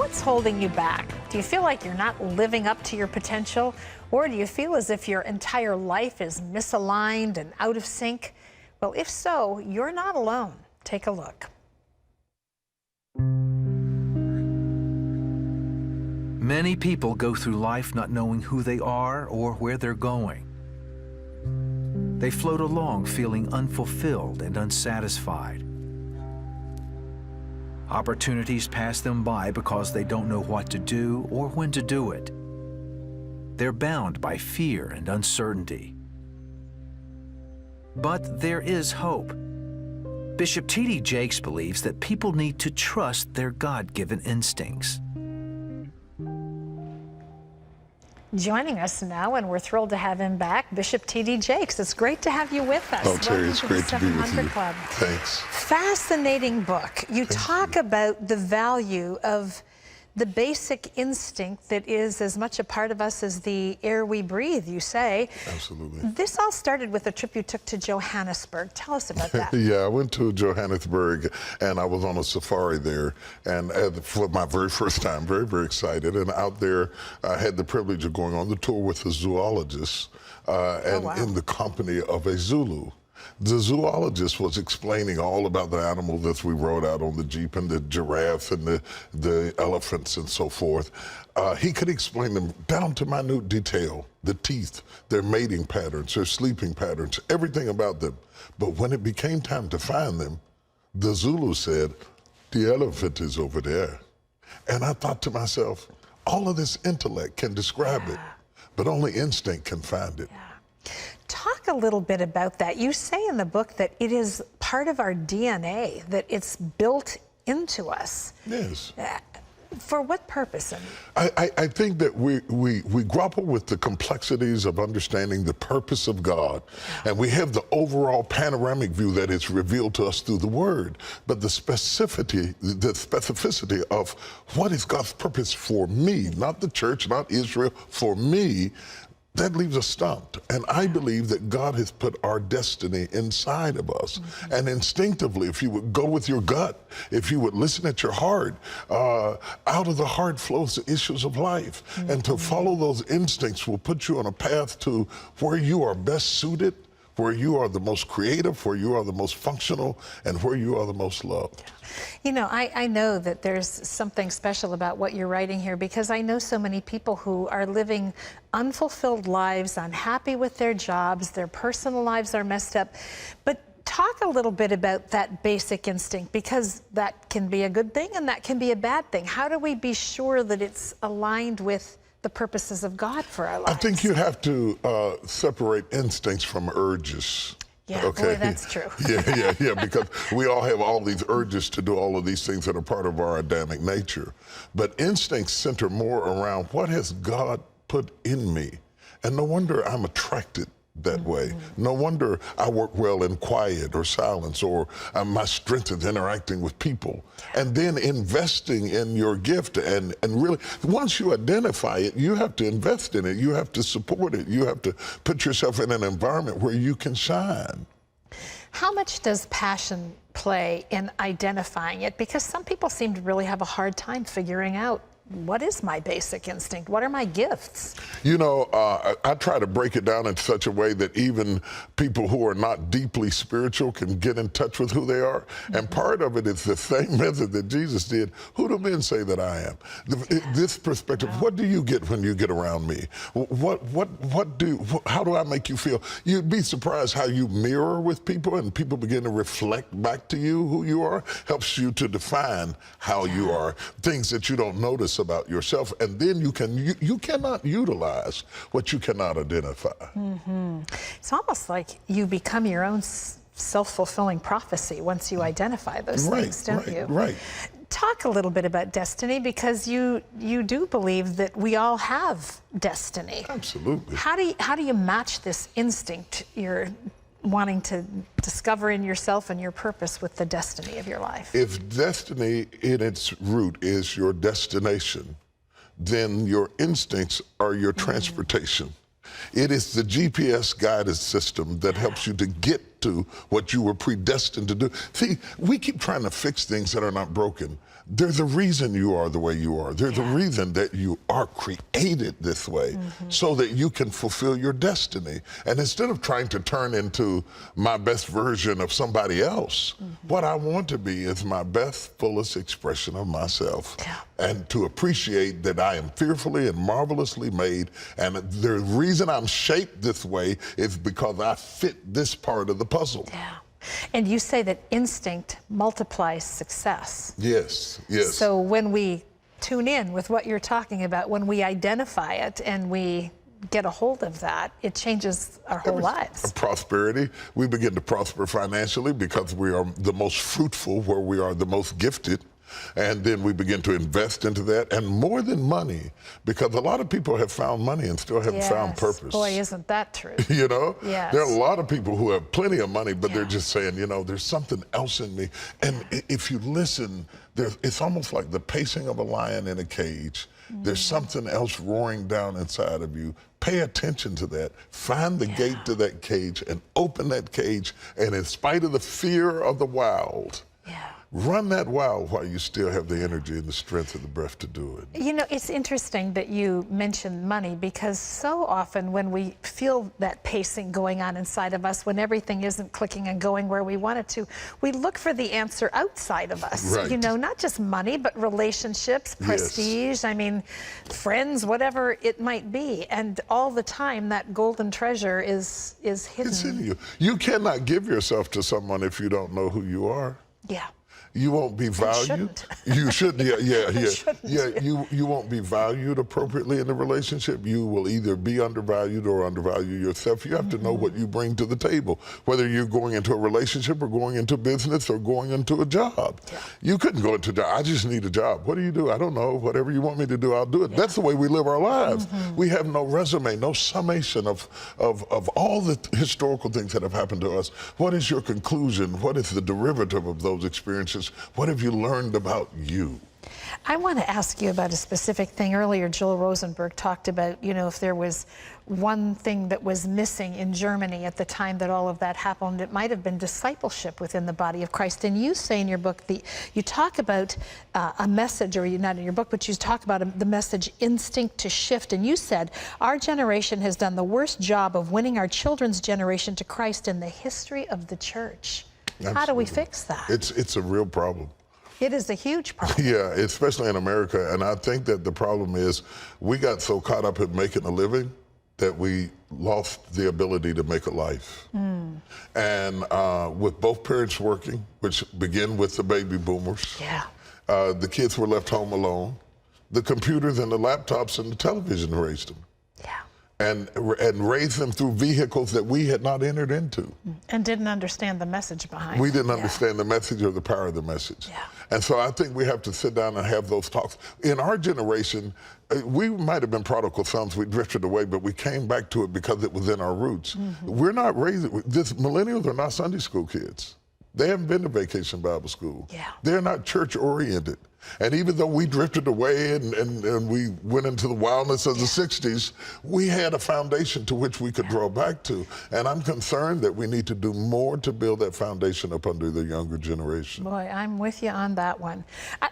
What's holding you back? Do you feel like you're not living up to your potential? Or do you feel as if your entire life is misaligned and out of sync? Well, if so, you're not alone. Take a look. Many people go through life not knowing who they are or where they're going. They float along feeling unfulfilled and unsatisfied. Opportunities pass them by because they don't know what to do or when to do it. They're bound by fear and uncertainty. But there is hope. Bishop T.D. Jakes believes that people need to trust their God-given instincts. Joining us now, and we're thrilled to have him back, Bishop T.D. Jakes. It's great to have you with us. Oh, Terry, it's great to be with you. Club. Thanks. Fascinating book. You talk about the value of the basic instinct that is as much a part of us as the air we breathe, you say. Absolutely. This all started with a trip you took to Johannesburg. Tell us about that. Yeah, I went to Johannesburg and I was on a safari there, and for my very first time, very, very excited. And out there, I had the privilege of going on the tour with a zoologist in the company of a Zulu. The zoologist was explaining all about the animals that we rode out on the Jeep, and the giraffes and the elephants and so forth. He could explain them down to minute detail, the teeth, their mating patterns, their sleeping patterns, everything about them. But when it became time to find them, the Zulu said, "The elephant is over there." And I thought to myself, all of this intellect can describe it, but only instinct can find it. Talk a little bit about that. You say in the book that it is part of our DNA, that it's built into us. Yes. For what purpose? I think that we grapple with the complexities of understanding the purpose of God, and we have the overall panoramic view that is revealed to us through the Word. But the specificity of what is God's purpose for me, not the church, not Israel, for me, that leaves us stumped. And I believe that God has put our destiny inside of us. And instinctively, if you would go with your gut, if you would listen at your heart, out of the heart flows the issues of life. And to follow those instincts will put you on a path to where you are best suited, where you are the most creative, where you are the most functional, and where you are the most loved. You know, I know that there's something special about what you're writing here, because I know so many people who are living unfulfilled lives, unhappy with their jobs, their personal lives are messed up. But talk a little bit about that basic instinct, because that can be a good thing and that can be a bad thing. How do we be sure that it's aligned with the purposes of God for our lives? I think you have to separate instincts from urges. Yeah, okay. Boy, that's true. Yeah, because we all have all these urges to do all of these things that are part of our Adamic nature. But instincts center more around what has God put in me. And no wonder I'm attracted that way. No wonder I work well in quiet or silence, or my strength is interacting with people. And then investing in your gift, and really, once you identify it, you have to invest in it. You have to support it. You have to put yourself in an environment where you can shine. How much does passion play in identifying it? Because some people seem to really have a hard time figuring out, what is my basic instinct? What are my gifts? You know, I try to break it down in such a way that even people who are not deeply spiritual can get in touch with who they are. And part of it is the same method that Jesus did. Who do men say that I am? This perspective, what do you get when you get around me? How do I make you feel? You'd be surprised how you mirror with people, and people begin to reflect back to you who you are. Helps you to define how you are, things that you don't notice about yourself, and then you cannot utilize what you cannot identify. It's almost like you become your own self-fulfilling prophecy once you identify those things, don't you? Right. Talk a little bit about destiny, because you do believe that we all have destiny. Absolutely. How do you match this instinct you're wanting to discover in yourself and your purpose with the destiny of your life? If destiny in its root is your destination, then your instincts are your transportation. It is the GPS guided system that helps you to get get to what you were predestined to do. See, we keep trying to fix things that are not broken. There's a reason you are the way you are. There's a reason that you are created this way so that you can fulfill your destiny. And instead of trying to turn into my best version of somebody else, what I want to be is my best, fullest expression of myself. And to appreciate that I am fearfully and marvelously made. And the reason I'm shaped this way is because I fit this part of the puzzle. And you say that instinct multiplies success. Yes, yes. So when we tune in with what you're talking about, when we identify it and we get a hold of that, it changes our whole lives. Prosperity. We begin to prosper financially because we are the most fruitful where we are the most gifted. And then we begin to invest into that, and more than money, because a lot of people have found money and still haven't found purpose. Boy, isn't that true? You know? Yes. There are a lot of people who have plenty of money, but they're just saying, you know, there's something else in me. And if you listen, it's almost like the pacing of a lion in a cage. There's something else roaring down inside of you. Pay attention to that. Find the gate to that cage and open that cage. And in spite of the fear of the wild, run that wild while you still have the energy and the strength and the breath to do it. You know, it's interesting that you mentioned money, because so often when we feel that pacing going on inside of us, when everything isn't clicking and going where we want it to, we look for the answer outside of us. Right. You know, not just money, but relationships, prestige, I mean, friends, whatever it might be. And all the time, that golden treasure is hidden. It's in you. You cannot give yourself to someone if you don't know who you are. You won't be valued. You shouldn't. You won't be valued appropriately in the relationship. You will either be undervalued or undervalue yourself. You have to know what you bring to the table, whether you're going into a relationship or going into business or going into a job. You couldn't go into a job. I just need a job. What do you do? I don't know. Whatever you want me to do, I'll do it. That's the way we live our lives. We have no resume, no summation of all the historical things that have happened to us. What is your conclusion? What is the derivative of those experiences? What have you learned about you? I want to ask you about a specific thing. Earlier, Joel Rosenberg talked about, you know, if there was one thing that was missing in Germany at the time that all of that happened, it might have been discipleship within the body of Christ. And you say in your book, you talk about a message, or not in your book, but you talk about the message instinct to shift. And you said, our generation has done the worst job of winning our children's generation to Christ in the history of the church. Absolutely. How do we fix that? It's a real problem. It is a huge problem. Yeah, especially in America. And I think that the problem is we got so caught up in making a living that we lost the ability to make a life. And with both parents working, which began with the baby boomers, the kids were left home alone. The computers and the laptops and the television raised them. And raised them through vehicles that we had not entered into. And didn't understand the message behind it. We didn't understand the message or the power of the message. And so I think we have to sit down and have those talks. In our generation, we might have been prodigal sons. We drifted away, but we came back to it because it was in our roots. We're not raising, millennials are not Sunday school kids. They haven't been to Vacation Bible School. They're not church oriented. And even though we drifted away and we went into the wildness of the 60s, we had a foundation to which we could draw back to. And I'm concerned that we need to do more to build that foundation up under the younger generation. Boy, I'm with you on that one.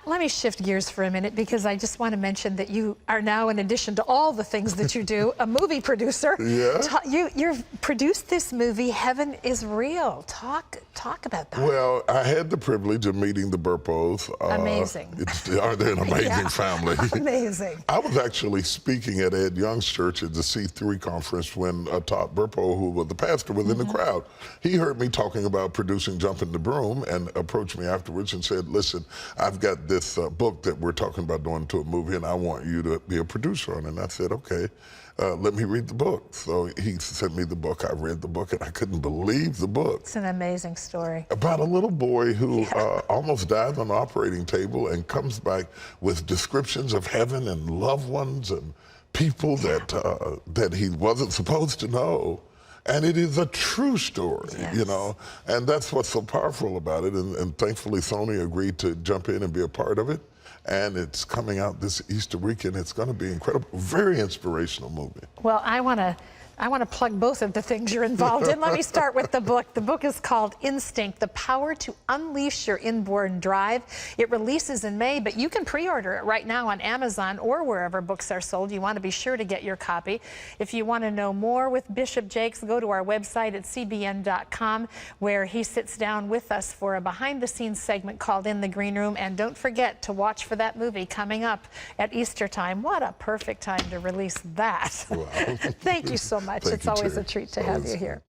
Let me shift gears for a minute, because I just want to mention that you are now, in addition to all the things that you do, a movie producer. You've produced this movie, Heaven is Real. Talk about that. Well, I had the privilege of meeting the Burpos. Amazing. Aren't they an amazing family? Amazing. I was actually speaking at Ed Young's church at the C3 conference when Todd Burpo, who was the pastor, was in the crowd. He heard me talking about producing Jumping the Broom and approached me afterwards and said, listen, I've got this book that we're talking about doing to a movie, and I want you to be a producer on it. And I said, okay. Let me read the book. So he sent me the book. I read the book, and I couldn't believe the book. It's an amazing story. About a little boy who almost died on the operating table and comes back with descriptions of heaven and loved ones and people that he wasn't supposed to know. And it is a true story, you know, and that's what's so powerful about it. And thankfully, Sony agreed to jump in and be a part of it. And it's coming out this Easter weekend. It's going to be incredible. Very inspirational movie. Well, I want to I want to plug both of the things you're involved in. Let me start with the book. The book is called Instinct, The Power to Unleash Your Inborn Drive. It releases in May, but you can pre-order it right now on Amazon or wherever books are sold. You want to be sure to get your copy. If you want to know more with Bishop Jakes, go to our website at cbn.com, where he sits down with us for a behind-the-scenes segment called In the Green Room. And don't forget to watch for that movie coming up at Easter time. What a perfect time to release that. Wow. Thank you so much. Thank It's you, always Terry. a treat to have you here.